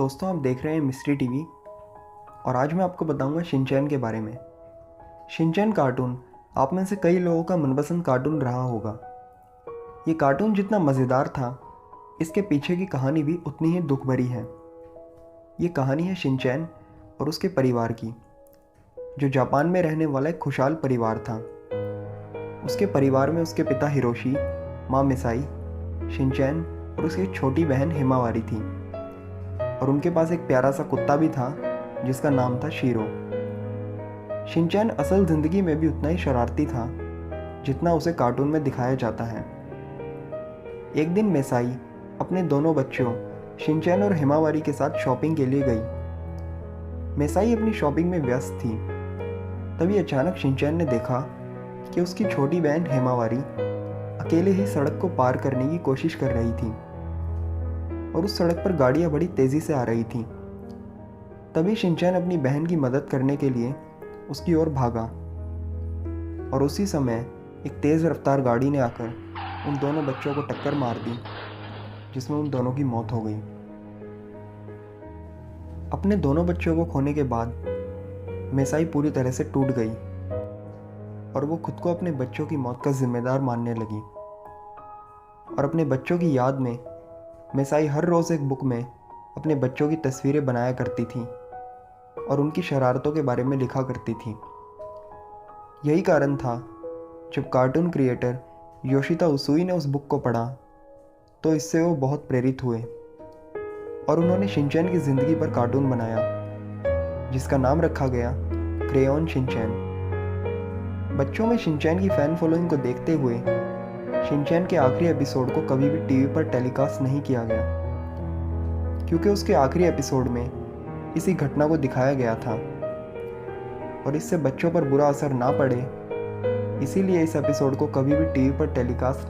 दोस्तों, आप देख रहे हैं मिस्ट्री टीवी और आज मैं आपको बताऊंगा शिनचैन के बारे में। शिनचैन कार्टून आप में से कई लोगों का मनपसंद कार्टून रहा होगा। ये कार्टून जितना मज़ेदार था, इसके पीछे की कहानी भी उतनी ही दुख भरी है। ये कहानी है शिनचैन और उसके परिवार की, जो जापान में रहने वाला एक खुशहाल परिवार था। उसके परिवार में उसके पिता हिरोशी, माँ मिसाई, शिनचैन और उसकी छोटी बहन हिमावारी थी। और उनके पास एक प्यारा सा कुत्ता भी था जिसका नाम था शीरो। शिनचैन असल ज़िंदगी में भी उतना ही शरारती था जितना उसे कार्टून में दिखाया जाता है। एक दिन मेसाई अपने दोनों बच्चों शिनचैन और हिमावारी के साथ शॉपिंग के लिए गई। मेसाई अपनी शॉपिंग में व्यस्त थी। तभी अचानक शिनचैन ने देखा कि उसकी छोटी बहन हिमावारी अकेले ही सड़क को पार करने की कोशिश कर रही थी और उस सड़क पर गाड़ियां बड़ी तेज़ी से आ रही थीं। तभी शिनचैन अपनी बहन की मदद करने के लिए उसकी ओर भागा और उसी समय एक तेज़ रफ्तार गाड़ी ने आकर उन दोनों बच्चों को टक्कर मार दी, जिसमें उन दोनों की मौत हो गई। अपने दोनों बच्चों को खोने के बाद मेसाई पूरी तरह से टूट गई और वो खुद को अपने बच्चों की मौत का जिम्मेदार मानने लगी। और अपने बच्चों की याद में मेसाई हर रोज़ एक बुक में अपने बच्चों की तस्वीरें बनाया करती थी और उनकी शरारतों के बारे में लिखा करती थी। यही कारण था जब कार्टून क्रिएटर योशिता उसूई ने उस बुक को पढ़ा तो इससे वो बहुत प्रेरित हुए और उन्होंने शिनचैन की ज़िंदगी पर कार्टून बनाया, जिसका नाम रखा गया क्रेयॉन शिनचैन। बच्चों में शिनचैन की फ़ैन फॉलोइंग को देखते हुए शिनचैन के आखिरी एपिसोड को कभी भी टीवी पर टेलीकास्ट नहीं किया गया, क्योंकि उसके आखिरी एपिसोड में इसी घटना को दिखाया गया था और इससे बच्चों पर बुरा असर ना पड़े, इसीलिए इस एपिसोड को कभी भी टीवी पर टेलीकास्ट नहीं